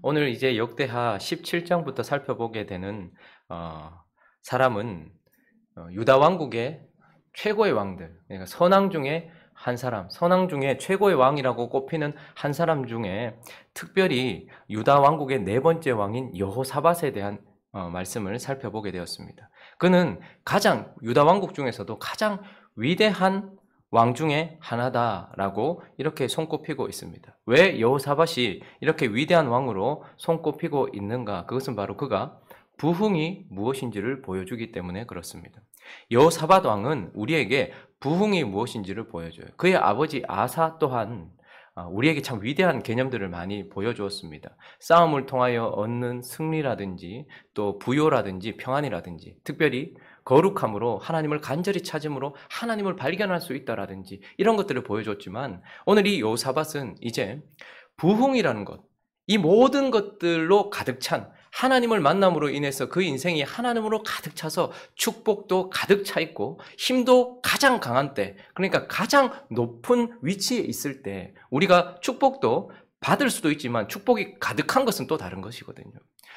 오늘 이제 역대하 17장부터 살펴보게 되는 사람은 유다 왕국의 최고의 왕들, 그러니까 선왕 중에 한 사람, 선왕 중에 최고의 왕이라고 꼽히는 한 사람 중에 특별히 유다 왕국의 네 번째 왕인 여호사밧에 대한 말씀을 살펴보게 되었습니다. 그는 유다 왕국 중에서도 가장 위대한 왕 중에 하나다라고 이렇게 손꼽히고 있습니다. 왜 여호사밧이 이렇게 위대한 왕으로 손꼽히고 있는가? 그것은 바로 그가 부흥이 무엇인지를 보여주기 때문에 그렇습니다. 여호사밧 왕은 우리에게 부흥이 무엇인지를 보여줘요. 그의 아버지 아사 또한 우리에게 참 위대한 개념들을 많이 보여주었습니다. 싸움을 통하여 얻는 승리라든지 또 부요라든지 평안이라든지 특별히 거룩함으로 하나님을 간절히 찾음으로 하나님을 발견할 수 있다라든지 이런 것들을 보여줬지만 오늘 이 여호사밧은 이제 부흥이라는 것, 이 모든 것들로 가득 찬 하나님을 만남으로 인해서 그 인생이 하나님으로 가득 차서 축복도 가득 차 있고 힘도 가장 강한 때, 그러니까 가장 높은 위치에 있을 때 우리가 축복도 받을 수도 있지만 축복이 가득한 것은 또 다른 것이거든요.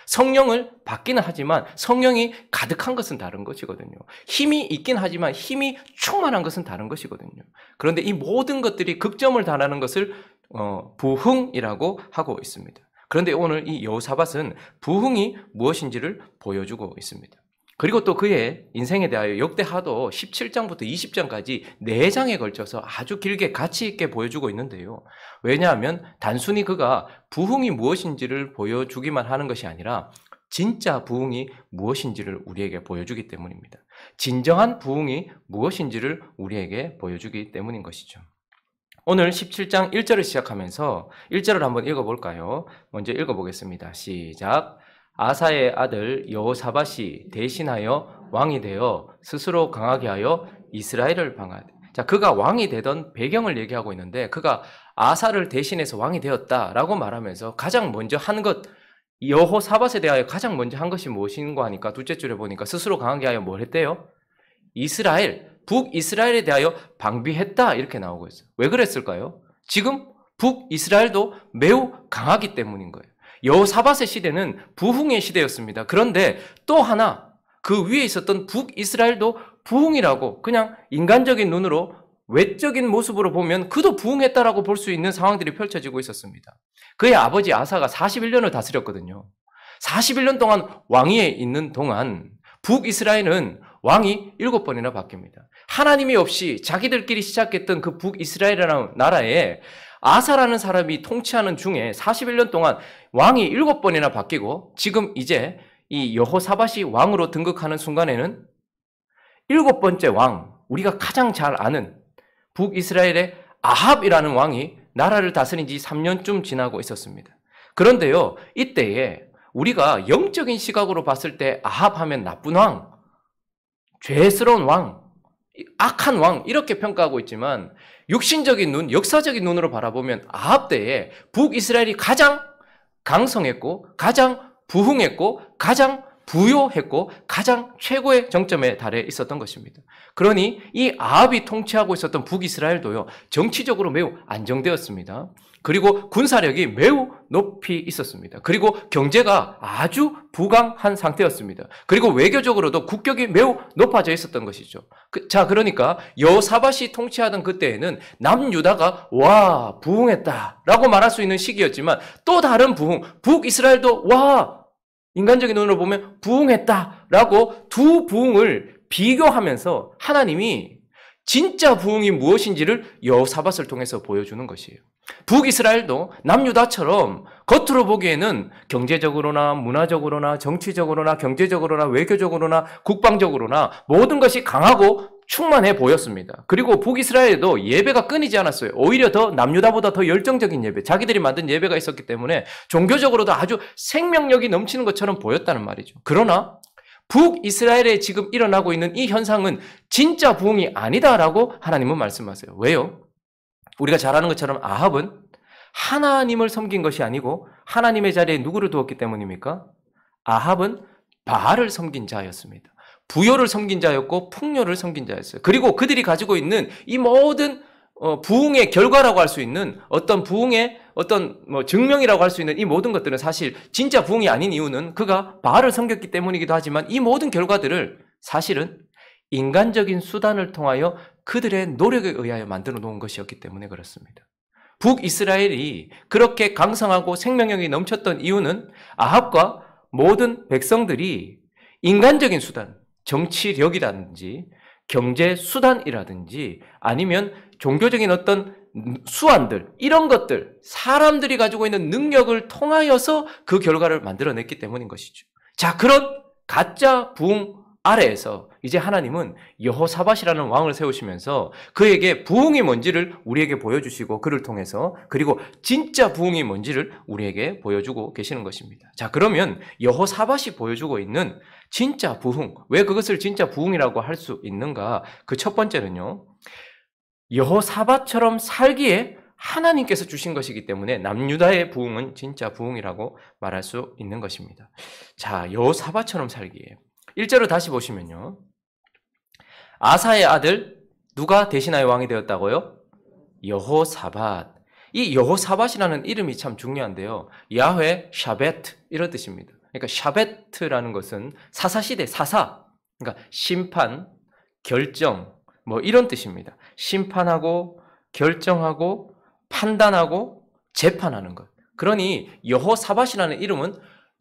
성령을 받기는 하지만 성령이 가득한 것은 다른 것이거든요. 힘이 있긴 하지만 힘이 충만한 것은 다른 것이거든요. 그런데 이 모든 것들이 극점을 달하는 것을 부흥이라고 하고 있습니다. 그런데 오늘 이 여호사밧은 부흥이 무엇인지를 보여주고 있습니다. 그리고 또 그의 인생에 대하여 역대하도 17장부터 20장까지 4장에 걸쳐서 아주 길게 가치 있게 보여주고 있는데요. 왜냐하면 단순히 그가 부흥이 무엇인지를 보여주기만 하는 것이 아니라 진짜 부흥이 무엇인지를 우리에게 보여주기 때문입니다. 진정한 부흥이 무엇인지를 우리에게 보여주기 때문인 것이죠. 오늘 17장 1절을 시작하면서 1절을 한번 읽어볼까요? 먼저 읽어보겠습니다. 시작. 아사의 아들 여호사밧이 대신하여 왕이 되어 스스로 강하게 하여 이스라엘을 방하되. 자, 그가 왕이 되던 배경을 얘기하고 있는데 그가 아사를 대신해서 왕이 되었다라고 말하면서 가장 먼저 한 것, 여호사밧에 대하여 가장 먼저 한 것이 무엇인가 하니까 둘째 줄에 보니까 스스로 강하게 하여 뭘 했대요? 북이스라엘에 대하여 방비했다 이렇게 나오고 있어요. 왜 그랬을까요? 지금 북이스라엘도 매우 강하기 때문인 거예요. 여호사밧의 시대는 부흥의 시대였습니다. 그런데 또 하나 그 위에 있었던 북이스라엘도 부흥이라고 그냥 인간적인 눈으로 외적인 모습으로 보면 그도 부흥했다라고 볼 수 있는 상황들이 펼쳐지고 있었습니다. 그의 아버지 아사가 41년을 다스렸거든요. 41년 동안 왕위에 있는 동안 북이스라엘은 왕이 7번이나 바뀝니다. 하나님이 없이 자기들끼리 시작했던 그 북이스라엘이라는 나라에 아사라는 사람이 통치하는 중에 41년 동안 왕이 7번이나 바뀌고 지금 이제 이 여호사밧이 왕으로 등극하는 순간에는 7번째 왕, 우리가 가장 잘 아는 북이스라엘의 아합이라는 왕이 나라를 다스린 지 3년쯤 지나고 있었습니다. 그런데요, 이때에 우리가 영적인 시각으로 봤을 때 아합 하면 나쁜 왕, 죄스러운 왕, 악한 왕 이렇게 평가하고 있지만 육신적인 눈, 역사적인 눈으로 바라보면 아합 때에 북이스라엘이 가장 강성했고 가장 부흥했고 가장 부요했고 가장 최고의 정점에 달해 있었던 것입니다. 그러니 이 아합이 통치하고 있었던 북이스라엘도요, 정치적으로 매우 안정되었습니다. 그리고 군사력이 매우 높이 있었습니다. 그리고 경제가 아주 부강한 상태였습니다. 그리고 외교적으로도 국격이 매우 높아져 있었던 것이죠. 그러니까 여호사밧이 통치하던 그때에는 남유다가 와 부흥했다라고 말할 수 있는 시기였지만 또 다른 부흥, 북이스라엘도 와 인간적인 눈으로 보면 부흥했다라고 두 부흥을 비교하면서 하나님이 진짜 부흥이 무엇인지를 여호사밧을 통해서 보여주는 것이에요. 북이스라엘도 남유다처럼 겉으로 보기에는 경제적으로나 문화적으로나 정치적으로나 경제적으로나 외교적으로나 국방적으로나 모든 것이 강하고 충만해 보였습니다. 그리고 북이스라엘에도 예배가 끊이지 않았어요. 오히려 더 남유다보다 더 열정적인 예배, 자기들이 만든 예배가 있었기 때문에 종교적으로도 아주 생명력이 넘치는 것처럼 보였다는 말이죠. 그러나 북이스라엘에 지금 일어나고 있는 이 현상은 진짜 부흥이 아니다라고 하나님은 말씀하세요. 왜요? 우리가 잘 아는 것처럼 아합은 하나님을 섬긴 것이 아니고 하나님의 자리에 누구를 두었기 때문입니까? 아합은 바알을 섬긴 자였습니다. 부요를 섬긴 자였고 풍요를 섬긴 자였어요. 그리고 그들이 가지고 있는 이 모든 부흥의 결과라고 할 수 있는 어떤 부흥의 어떤 뭐 증명이라고 할 수 있는 이 모든 것들은 사실 진짜 부흥이 아닌 이유는 그가 바알을 섬겼기 때문이기도 하지만 이 모든 결과들을 사실은 인간적인 수단을 통하여 그들의 노력에 의하여 만들어 놓은 것이었기 때문에 그렇습니다. 북이스라엘이 그렇게 강성하고 생명력이 넘쳤던 이유는 아합과 모든 백성들이 인간적인 수단, 정치력이라든지 경제 수단이라든지 아니면 종교적인 어떤 수완들, 이런 것들, 사람들이 가지고 있는 능력을 통하여서 그 결과를 만들어냈기 때문인 것이죠. 자, 그런 가짜 부흥 아래에서 이제 하나님은 여호사밧이라는 왕을 세우시면서 그에게 부흥이 뭔지를 우리에게 보여주시고 그를 통해서 그리고 진짜 부흥이 뭔지를 우리에게 보여주고 계시는 것입니다. 자, 그러면 여호사밧이 보여주고 있는 진짜 부흥, 왜 그것을 진짜 부흥이라고 할 수 있는가? 그 첫 번째는요, 여호사밧처럼 살기에 하나님께서 주신 것이기 때문에 남유다의 부흥은 진짜 부흥이라고 말할 수 있는 것입니다. 자, 여호사밧처럼 살기에 1절을 다시 보시면요, 아사의 아들 누가 대신하여 왕이 되었다고요? 여호사밧. 이 여호사밧이라는 이름이 참 중요한데요, 야훼 샤벳 이런 뜻입니다. 그러니까 샤벳라는 것은 사사시대, 사사, 그러니까 심판, 결정 뭐 이런 뜻입니다. 심판하고 결정하고 판단하고 재판하는 것. 그러니 여호사밧이라는 이름은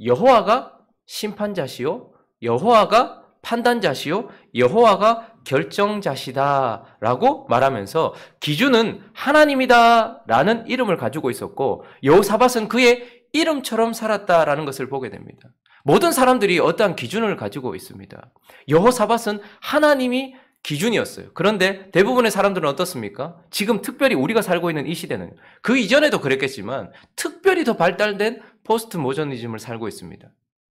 여호와가 심판자시요, 여호와가 판단자시요, 여호와가 결정자시다라고 말하면서 기준은 하나님이다라는 이름을 가지고 있었고, 여호사밧은 그의 이름처럼 살았다라는 것을 보게 됩니다. 모든 사람들이 어떠한 기준을 가지고 있습니다. 여호사밧은 하나님이 기준이었어요. 그런데 대부분의 사람들은 어떻습니까? 지금 특별히 우리가 살고 있는 이 시대는, 그 이전에도 그랬겠지만 특별히 더 발달된 포스트 모더니즘을 살고 있습니다.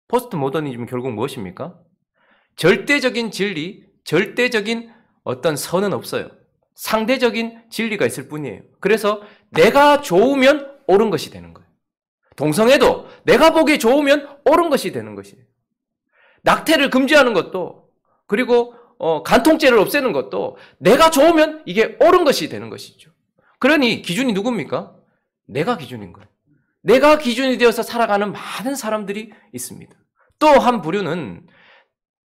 포스트 모더니즘은 결국 무엇입니까? 절대적인 진리, 절대적인 어떤 선은 없어요. 상대적인 진리가 있을 뿐이에요. 그래서 내가 좋으면 옳은 것이 되는 거예요. 동성애도 내가 보기에 좋으면 옳은 것이 되는 것이에요. 낙태를 금지하는 것도, 그리고 간통죄를 없애는 것도 내가 좋으면 이게 옳은 것이 되는 것이죠. 그러니 기준이 누굽니까? 내가 기준인 거예요. 내가 기준이 되어서 살아가는 많은 사람들이 있습니다. 또 한 부류는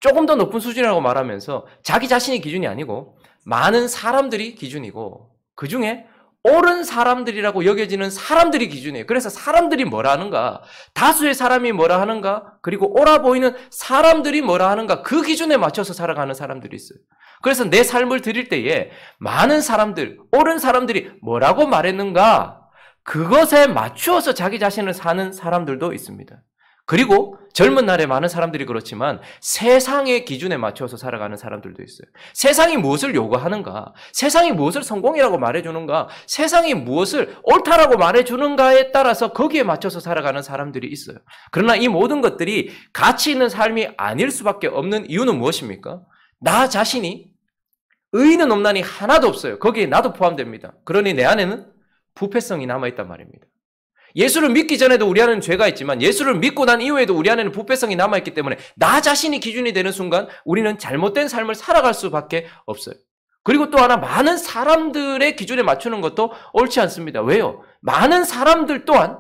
조금 더 높은 수준이라고 말하면서 자기 자신이 기준이 아니고 많은 사람들이 기준이고, 그 중에 옳은 사람들이라고 여겨지는 사람들이 기준이에요. 그래서 사람들이 뭐라 하는가, 다수의 사람이 뭐라 하는가, 그리고 옳아 보이는 사람들이 뭐라 하는가, 그 기준에 맞춰서 살아가는 사람들이 있어요. 그래서 내 삶을 드릴 때에 많은 사람들, 옳은 사람들이 뭐라고 말했는가, 그것에 맞추어서 자기 자신을 사는 사람들도 있습니다. 그리고 젊은 날에 많은 사람들이 그렇지만 세상의 기준에 맞춰서 살아가는 사람들도 있어요. 세상이 무엇을 요구하는가, 세상이 무엇을 성공이라고 말해주는가, 세상이 무엇을 옳다라고 말해주는가에 따라서 거기에 맞춰서 살아가는 사람들이 있어요. 그러나 이 모든 것들이 가치 있는 삶이 아닐 수밖에 없는 이유는 무엇입니까? 나 자신이 의인은 없나니 하나도 없어요. 거기에 나도 포함됩니다. 그러니 내 안에는 부패성이 남아있단 말입니다. 예수를 믿기 전에도 우리 안에는 죄가 있지만 예수를 믿고 난 이후에도 우리 안에는 부패성이 남아있기 때문에 나 자신이 기준이 되는 순간 우리는 잘못된 삶을 살아갈 수밖에 없어요. 그리고 또 하나, 많은 사람들의 기준에 맞추는 것도 옳지 않습니다. 왜요? 많은 사람들 또한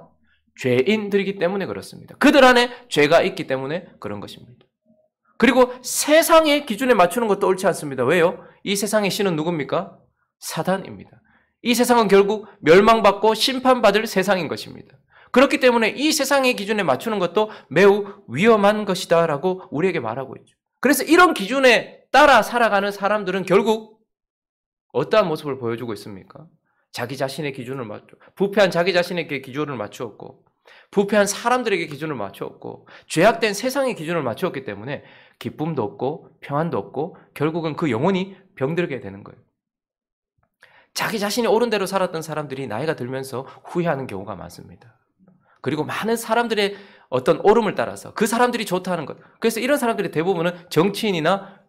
죄인들이기 때문에 그렇습니다. 그들 안에 죄가 있기 때문에 그런 것입니다. 그리고 세상의 기준에 맞추는 것도 옳지 않습니다. 왜요? 이 세상의 신은 누굽니까? 사단입니다. 이 세상은 결국 멸망받고 심판받을 세상인 것입니다. 그렇기 때문에 이 세상의 기준에 맞추는 것도 매우 위험한 것이다 라고 우리에게 말하고 있죠. 그래서 이런 기준에 따라 살아가는 사람들은 결국 어떠한 모습을 보여주고 있습니까? 자기 자신의 기준을 부패한 자기 자신에게 기준을 맞추었고, 부패한 사람들에게 기준을 맞추었고, 죄악된 세상의 기준을 맞추었기 때문에 기쁨도 없고 평안도 없고 결국은 그 영혼이 병들게 되는 거예요. 자기 자신이 옳은 대로 살았던 사람들이 나이가 들면서 후회하는 경우가 많습니다. 그리고 많은 사람들의 어떤 옳음을 따라서 그 사람들이 좋다는 것. 그래서 이런 사람들이 대부분은 정치인이나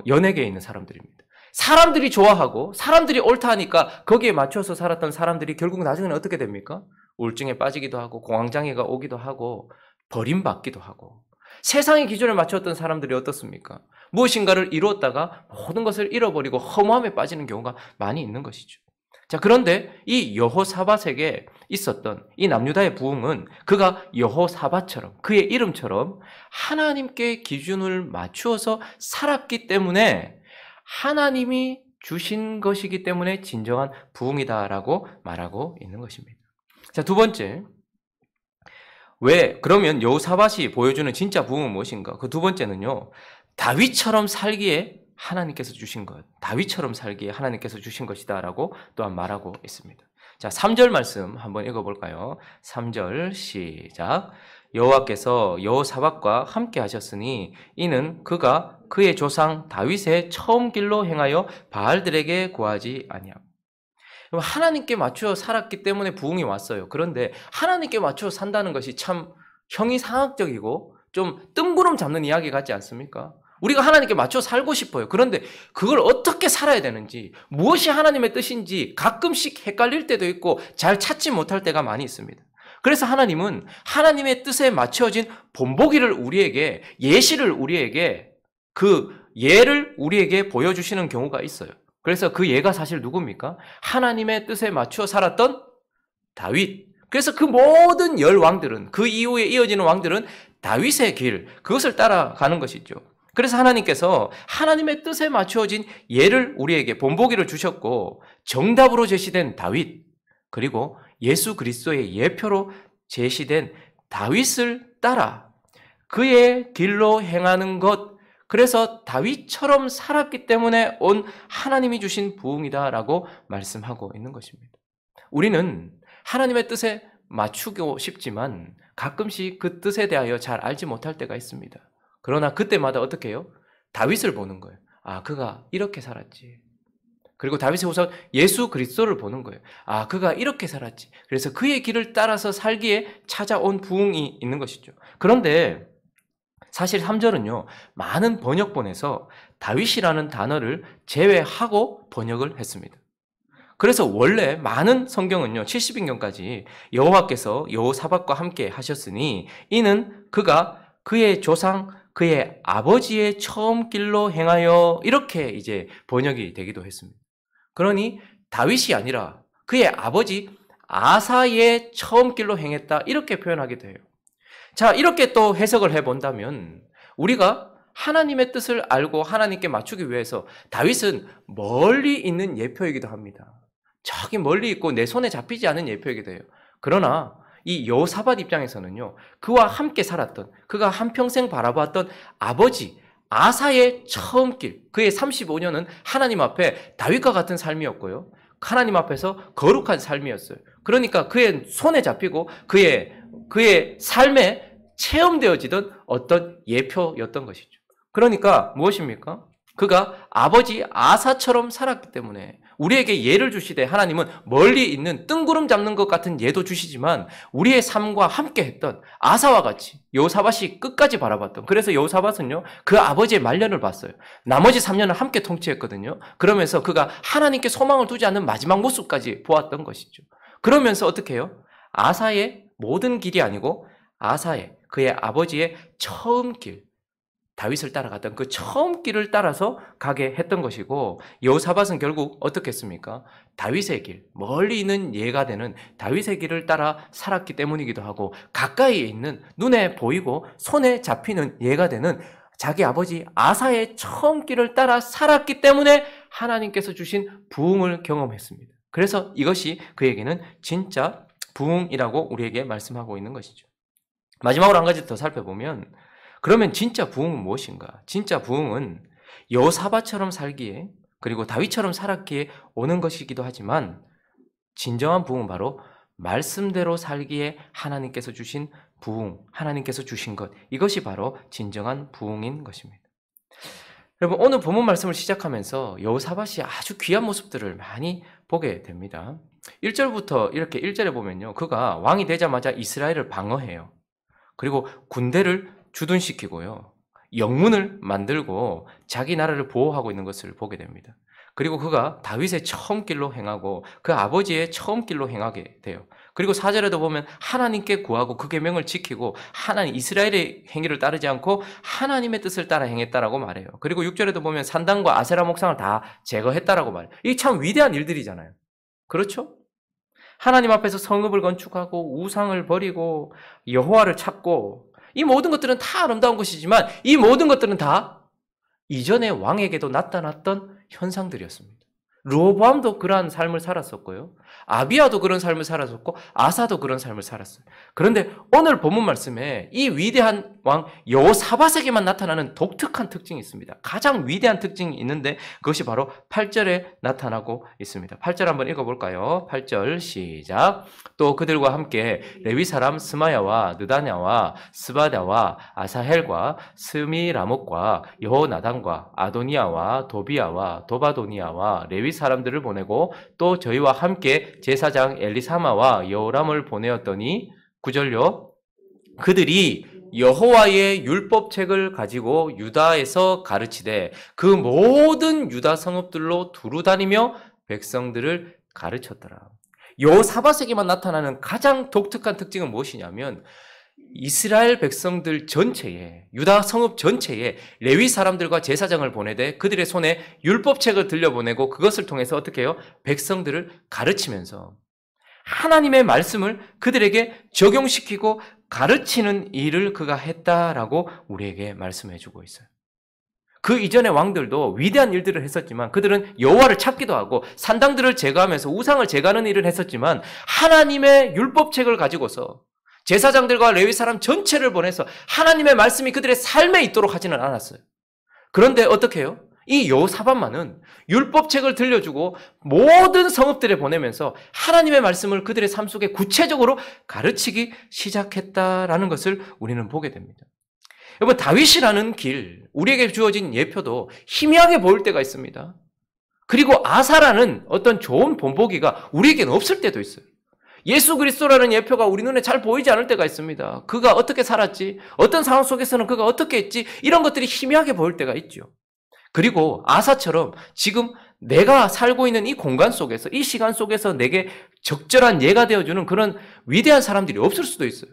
연예계에 있는 사람들입니다. 사람들이 좋아하고 사람들이 옳다 하니까 거기에 맞춰서 살았던 사람들이 결국 나중에는 어떻게 됩니까? 우울증에 빠지기도 하고 공황장애가 오기도 하고 버림받기도 하고. 세상의 기준을 맞췄던 사람들이 어떻습니까? 무엇인가를 이루었다가 모든 것을 잃어버리고 허무함에 빠지는 경우가 많이 있는 것이죠. 자, 그런데 이 여호사밧에게 있었던 이 남유다의 부흥은 그가 여호사밧처럼 그의 이름처럼 하나님께 기준을 맞추어서 살았기 때문에 하나님이 주신 것이기 때문에 진정한 부흥이다라고 말하고 있는 것입니다. 자, 두 번째. 왜 그러면 여호사밧이 보여주는 진짜 부흥은 무엇인가? 그 두 번째는요. 다윗처럼 살기에 하나님께서 주신 것. 다윗처럼 살기에 하나님께서 주신 것이다라고 또한 말하고 있습니다. 자, 3절 말씀 한번 읽어볼까요? 3절 시작. 여호와께서 여호사밧과 함께 하셨으니 이는 그가 그의 조상 다윗의 처음 길로 행하여 바알들에게 구하지 아니하고. 하나님께 맞추어 살았기 때문에 부흥이 왔어요. 그런데 하나님께 맞추어 산다는 것이 참 형이상학적이고 좀 뜬구름 잡는 이야기 같지 않습니까? 우리가 하나님께 맞춰 살고 싶어요. 그런데 그걸 어떻게 살아야 되는지, 무엇이 하나님의 뜻인지 가끔씩 헷갈릴 때도 있고 잘 찾지 못할 때가 많이 있습니다. 그래서 하나님은 하나님의 뜻에 맞춰진 본보기를 우리에게, 예시를 우리에게, 그 예를 우리에게 보여주시는 경우가 있어요. 그래서 그 예가 사실 누굽니까? 하나님의 뜻에 맞추어 살았던 다윗. 그래서 그 모든 열 왕들은, 그 이후에 이어지는 왕들은 다윗의 길, 그것을 따라가는 것이죠. 그래서 하나님께서 하나님의 뜻에 맞추어진 예를 우리에게 본보기를 주셨고 정답으로 제시된 다윗, 그리고 예수 그리스도의 예표로 제시된 다윗을 따라 그의 길로 행하는 것, 그래서 다윗처럼 살았기 때문에 온 하나님이 주신 부흥이다라고 말씀하고 있는 것입니다. 우리는 하나님의 뜻에 맞추고 싶지만 가끔씩 그 뜻에 대하여 잘 알지 못할 때가 있습니다. 그러나 그때마다 어떻게 해요? 다윗을 보는 거예요. 아, 그가 이렇게 살았지. 그리고 다윗의 후손 예수 그리스도를 보는 거예요. 아, 그가 이렇게 살았지. 그래서 그의 길을 따라서 살기에 찾아온 부흥이 있는 것이죠. 그런데 사실 3절은요, 많은 번역본에서 다윗이라는 단어를 제외하고 번역을 했습니다. 그래서 원래 많은 성경은요, 70인경까지 여호와께서 여호사밧과 함께 하셨으니 이는 그가 그의 조상, 그의 아버지의 처음 길로 행하여 이렇게 이제 번역이 되기도 했습니다. 그러니 다윗이 아니라 그의 아버지 아사의 처음 길로 행했다 이렇게 표현하기도 해요. 자, 이렇게 또 해석을 해본다면 우리가 하나님의 뜻을 알고 하나님께 맞추기 위해서 다윗은 멀리 있는 예표이기도 합니다. 저기 멀리 있고 내 손에 잡히지 않은 예표이기도 해요. 그러나 이 여호사밧 입장에서는요, 그와 함께 살았던, 그가 한평생 바라봤던 아버지 아사의 처음 길, 그의 35년은 하나님 앞에 다윗과 같은 삶이었고요, 하나님 앞에서 거룩한 삶이었어요. 그러니까 그의 손에 잡히고 그의 삶에 체험되어지던 어떤 예표였던 것이죠. 그러니까 무엇입니까? 그가 아버지 아사처럼 살았기 때문에 우리에게 예를 주시되 하나님은 멀리 있는 뜬구름 잡는 것 같은 예도 주시지만 우리의 삶과 함께 했던 아사와 같이 여호사밧이 끝까지 바라봤던, 그래서 여호사밧은요 그 아버지의 말년을 봤어요. 나머지 3년을 함께 통치했거든요. 그러면서 그가 하나님께 소망을 두지 않는 마지막 모습까지 보았던 것이죠. 그러면서 어떻게 해요? 아사의 모든 길이 아니고 아사의, 그의 아버지의 처음 길, 다윗을 따라갔던 그 처음 길을 따라서 가게 했던 것이고, 여호사밧은 결국 어떻게 했습니까? 다윗의 길, 멀리 있는 예가 되는 다윗의 길을 따라 살았기 때문이기도 하고, 가까이에 있는 눈에 보이고 손에 잡히는 예가 되는 자기 아버지 아사의 처음 길을 따라 살았기 때문에 하나님께서 주신 부흥을 경험했습니다. 그래서 이것이 그에게는 진짜 부흥이라고 우리에게 말씀하고 있는 것이죠. 마지막으로 한 가지 더 살펴보면, 그러면 진짜 부흥은 무엇인가? 진짜 부흥은 여호사밧처럼 살기에, 그리고 다윗처럼 살았기에 오는 것이기도 하지만 진정한 부흥은 바로 말씀대로 살기에 하나님께서 주신 부흥, 하나님께서 주신 것, 이것이 바로 진정한 부흥인 것입니다. 여러분, 오늘 본문 말씀을 시작하면서 여호사밧이 아주 귀한 모습들을 많이 보게 됩니다. 1절부터 이렇게 1절에 보면요, 그가 왕이 되자마자 이스라엘을 방어해요. 그리고 군대를 주둔시키고요, 영문을 만들고 자기 나라를 보호하고 있는 것을 보게 됩니다. 그리고 그가 다윗의 처음 길로 행하고 그 아버지의 처음 길로 행하게 돼요. 그리고 4절에도 보면 하나님께 구하고 그 계명을 지키고 하나님 이스라엘의 행위를 따르지 않고 하나님의 뜻을 따라 행했다라고 말해요. 그리고 6절에도 보면 산당과 아세라 목상을 다 제거했다라고 말해요. 이게 참 위대한 일들이잖아요. 그렇죠? 하나님 앞에서 성읍을 건축하고 우상을 버리고 여호와를 찾고 이 모든 것들은 다 아름다운 것이지만 이 모든 것들은 다 이전의 왕에게도 나타났던 현상들이었습니다. 르호보암도 그러한 삶을 살았었고요. 아비야도 그런 삶을 살았었고 아사도 그런 삶을 살았어요. 그런데 오늘 본문 말씀에 이 위대한 왕 여호사밧에게만 나타나는 독특한 특징이 있습니다. 가장 위대한 특징이 있는데 그것이 바로 8절에 나타나고 있습니다. 8절 한번 읽어볼까요? 8절 시작. 또 그들과 함께 레위 사람 스마야와 느다냐와 스바다와 아사헬과 스미라못과 여호나단과 아도니아와 도비아와 도바도니아와 레위 사람들을 보내고 또 저희와 함께 제사장 엘리사마와 여호람을 보내었더니 9절요. 그들이 여호와의 율법책을 가지고 유다에서 가르치되 그 모든 유다 성읍들로 두루다니며 백성들을 가르쳤더라. 여호사밧에게만 나타나는 가장 독특한 특징은 무엇이냐면 이스라엘 백성들 전체에 유다 성읍 전체에 레위 사람들과 제사장을 보내되 그들의 손에 율법책을 들려보내고 그것을 통해서 어떻게 해요? 백성들을 가르치면서 하나님의 말씀을 그들에게 적용시키고 가르치는 일을 그가 했다라고 우리에게 말씀해주고 있어요. 그 이전의 왕들도 위대한 일들을 했었지만 그들은 여호와를 찾기도 하고 산당들을 제거하면서 우상을 제거하는 일을 했었지만 하나님의 율법책을 가지고서 제사장들과 레위 사람 전체를 보내서 하나님의 말씀이 그들의 삶에 있도록 하지는 않았어요. 그런데 어떻게 해요? 이 여호사밧만은 율법책을 들려주고 모든 성읍들에 보내면서 하나님의 말씀을 그들의 삶 속에 구체적으로 가르치기 시작했다라는 것을 우리는 보게 됩니다. 여러분, 다윗이라는 길, 우리에게 주어진 예표도 희미하게 보일 때가 있습니다. 그리고 아사라는 어떤 좋은 본보기가 우리에게는 없을 때도 있어요. 예수 그리스도라는 예표가 우리 눈에 잘 보이지 않을 때가 있습니다. 그가 어떻게 살았지? 어떤 상황 속에서는 그가 어떻게 했지? 이런 것들이 희미하게 보일 때가 있죠. 그리고 아사처럼 지금 내가 살고 있는 이 공간 속에서, 이 시간 속에서 내게 적절한 예가 되어주는 그런 위대한 사람들이 없을 수도 있어요.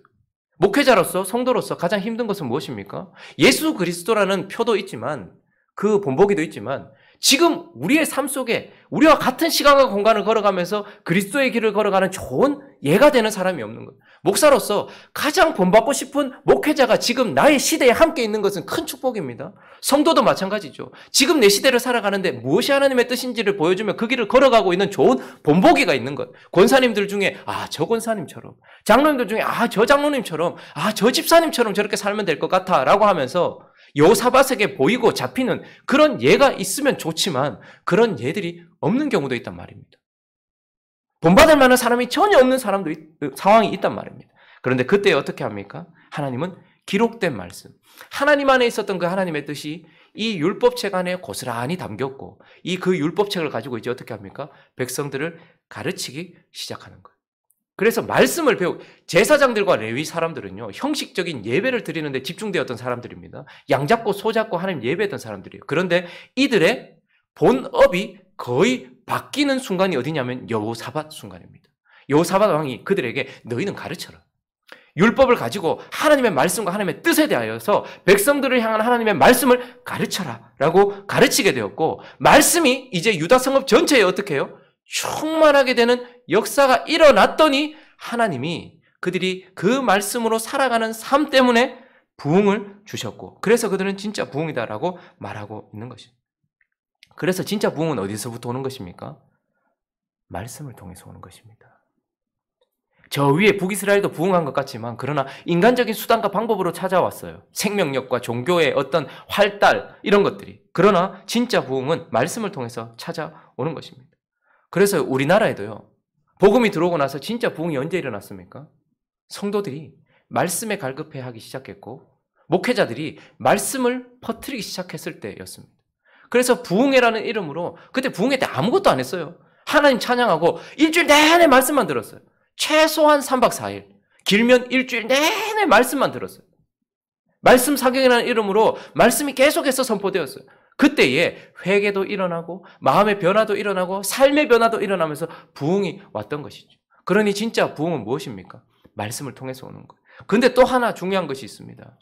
목회자로서, 성도로서 가장 힘든 것은 무엇입니까? 예수 그리스도라는 표도 있지만, 그 본보기도 있지만, 지금 우리의 삶 속에 우리와 같은 시간과 공간을 걸어가면서 그리스도의 길을 걸어가는 좋은 예가 되는 사람이 없는 거예요. 목사로서 가장 본받고 싶은 목회자가 지금 나의 시대에 함께 있는 것은 큰 축복입니다. 성도도 마찬가지죠. 지금 내 시대를 살아가는데 무엇이 하나님의 뜻인지를 보여주며 그 길을 걸어가고 있는 좋은 본보기가 있는 것. 권사님들 중에 저 권사님처럼, 장로님들 중에 저 장로님처럼, 저 집사님처럼 저렇게 살면 될 것 같아 라고 하면서 여호사밧에게 보이고 잡히는 그런 예가 있으면 좋지만 그런 예들이 없는 경우도 있단 말입니다. 본받을 만한 사람이 전혀 없는 상황이 있단 말입니다. 그런데 그때 어떻게 합니까? 하나님은 기록된 말씀, 하나님 안에 있었던 그 하나님의 뜻이 이 율법책 안에 고스란히 담겼고 이 그 율법책을 가지고 이제 어떻게 합니까? 백성들을 가르치기 시작하는 거예요. 그래서 말씀을 제사장들과 레위 사람들은요, 형식적인 예배를 드리는 데 집중되었던 사람들입니다. 양 잡고 소 잡고 하나님 예배했던 사람들이에요. 그런데 이들의 본업이 거의 바뀌는 순간이 어디냐면 여호사밧 순간입니다. 여호사밧 왕이 그들에게 너희는 가르쳐라. 율법을 가지고 하나님의 말씀과 하나님의 뜻에 대하여서 백성들을 향한 하나님의 말씀을 가르쳐라 라고 가르치게 되었고, 말씀이 이제 유다 성읍 전체에 어떻게 해요? 충만하게 되는 역사가 일어났더니 하나님이 그들이 그 말씀으로 살아가는 삶 때문에 부흥을 주셨고, 그래서 그들은 진짜 부흥이다라고 말하고 있는 것입니다. 그래서 진짜 부흥은 어디서부터 오는 것입니까? 말씀을 통해서 오는 것입니다. 저 위에 북이스라엘도 부흥한 것 같지만 그러나 인간적인 수단과 방법으로 찾아왔어요. 생명력과 종교의 어떤 활달 이런 것들이. 그러나 진짜 부흥은 말씀을 통해서 찾아오는 것입니다. 그래서 우리나라에도요, 복음이 들어오고 나서 진짜 부흥이 언제 일어났습니까? 성도들이 말씀에 갈급해 하기 시작했고 목회자들이 말씀을 퍼뜨리기 시작했을 때였습니다. 그래서 부흥회라는 이름으로 그때 부흥회 때 아무것도 안 했어요. 하나님 찬양하고 일주일 내내 말씀만 들었어요. 최소한 3박 4일, 길면 일주일 내내 말씀만 들었어요. 말씀 사경이라는 이름으로 말씀이 계속해서 선포되었어요. 그때에 회개도 일어나고 마음의 변화도 일어나고 삶의 변화도 일어나면서 부흥이 왔던 것이죠. 그러니 진짜 부흥은 무엇입니까? 말씀을 통해서 오는 거예요. 그런데 또 하나 중요한 것이 있습니다.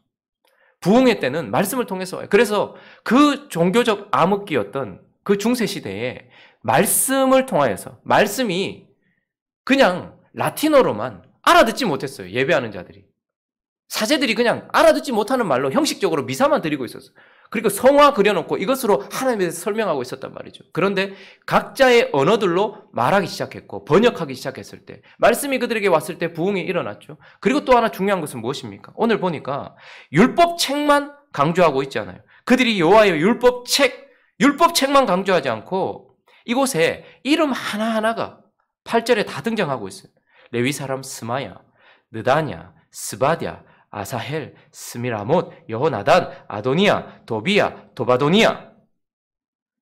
부흥회 때는 말씀을 통해서 와요. 그래서 그 종교적 암흑기였던 그 중세시대에 말씀을 통하여서, 말씀이 그냥 라틴어로만 알아듣지 못했어요. 예배하는 자들이. 사제들이 그냥 알아듣지 못하는 말로 형식적으로 미사만 드리고 있었어요. 그리고 성화 그려놓고 이것으로 하나님에 대해서 설명하고 있었단 말이죠. 그런데 각자의 언어들로 말하기 시작했고 번역하기 시작했을 때 말씀이 그들에게 왔을 때 부흥이 일어났죠. 그리고 또 하나 중요한 것은 무엇입니까? 오늘 보니까 율법책만 강조하고 있지 않아요. 그들이 여호와의 율법책만 강조하지 않고 이곳에 이름 하나하나가 8절에 다 등장하고 있어요. 레위 사람 스마야, 느다냐, 스바랴, 아사헬, 스미라못, 여호나단, 아도니아, 도비야, 도바도니아,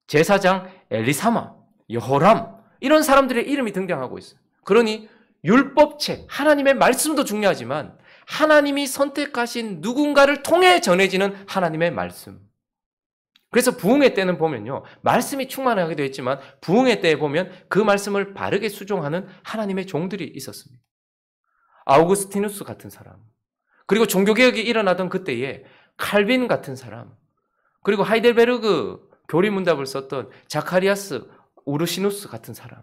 제사장 엘리사마, 여호람 이런 사람들의 이름이 등장하고 있어요. 그러니 율법책, 하나님의 말씀도 중요하지만 하나님이 선택하신 누군가를 통해 전해지는 하나님의 말씀. 그래서 부흥의 때는 보면요. 말씀이 충만하게 되어 있지만 부흥의 때에 보면 그 말씀을 바르게 수종하는 하나님의 종들이 있었습니다. 아우구스티누스 같은 사람, 그리고 종교개혁이 일어나던 그때에 칼빈 같은 사람, 그리고 하이델베르그 교리문답을 썼던 자카리아스 우르시누스 같은 사람,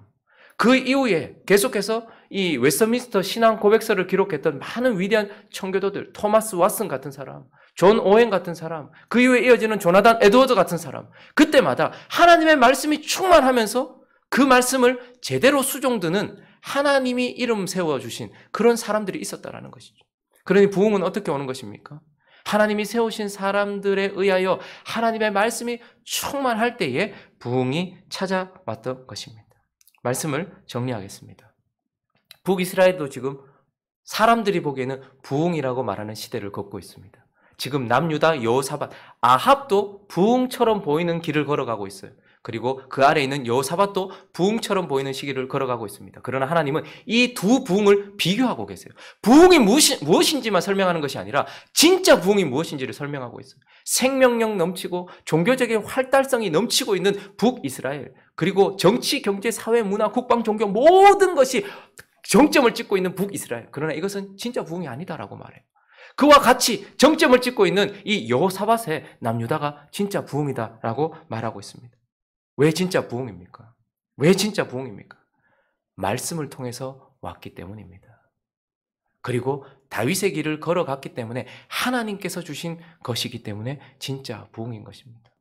그 이후에 계속해서 이 웨스트민스터 신앙 고백서를 기록했던 많은 위대한 청교도들, 토마스 왓슨 같은 사람, 존 오웬 같은 사람, 그 이후에 이어지는 조나단 에드워드 같은 사람, 그때마다 하나님의 말씀이 충만하면서 그 말씀을 제대로 수종드는 하나님이 이름 세워주신 그런 사람들이 있었다라는 것이죠. 그러니 부흥은 어떻게 오는 것입니까? 하나님이 세우신 사람들에 의하여 하나님의 말씀이 충만할 때에 부흥이 찾아왔던 것입니다. 말씀을 정리하겠습니다. 북이스라엘도 지금 사람들이 보기에는 부흥이라고 말하는 시대를 걷고 있습니다. 지금 남유다 여호사밧, 아합도 부흥처럼 보이는 길을 걸어가고 있어요. 그리고 그 아래에 있는 여호사밧도 부흥처럼 보이는 시기를 걸어가고 있습니다. 그러나 하나님은 이 두 부흥을 비교하고 계세요. 부흥이 무엇인지만 설명하는 것이 아니라 진짜 부흥이 무엇인지를 설명하고 있어요. 생명력 넘치고 종교적인 활달성이 넘치고 있는 북이스라엘, 그리고 정치, 경제, 사회, 문화, 국방, 종교 모든 것이 정점을 찍고 있는 북이스라엘. 그러나 이것은 진짜 부흥이 아니다라고 말해요. 그와 같이 정점을 찍고 있는 이 여호사밧의 남유다가 진짜 부흥이다라고 말하고 있습니다. 왜 진짜 부흥입니까? 왜 진짜 부흥입니까? 말씀을 통해서 왔기 때문입니다. 그리고 다윗의 길을 걸어갔기 때문에 하나님께서 주신 것이기 때문에 진짜 부흥인 것입니다.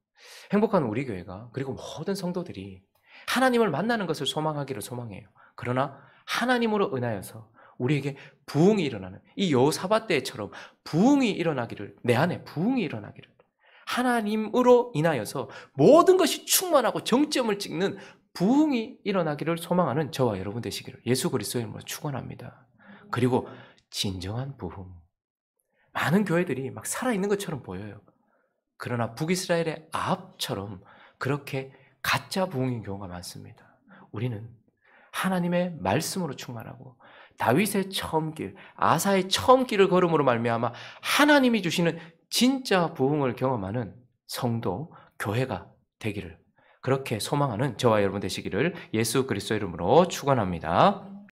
행복한 우리 교회가, 그리고 모든 성도들이 하나님을 만나는 것을 소망하기를 소망해요. 그러나 하나님으로 인하여서 우리에게 부흥이 일어나는, 이 여호사밧 때처럼 부흥이 일어나기를, 내 안에 부흥이 일어나기를, 하나님으로 인하여서 모든 것이 충만하고 정점을 찍는 부흥이 일어나기를 소망하는 저와 여러분 되시기를 예수 그리스도의 이름으로 축원합니다. 그리고 진정한 부흥. 많은 교회들이 막 살아있는 것처럼 보여요. 그러나 북이스라엘의 아합처럼 그렇게 가짜 부흥인 경우가 많습니다. 우리는 하나님의 말씀으로 충만하고 다윗의 처음 길, 아사의 처음 길을 걸음으로 말미암아 하나님이 주시는 진짜 부흥을 경험하는 성도, 교회가 되기를, 그렇게 소망하는 저와 여러분 되시기를 예수 그리스도의 이름으로 축원합니다.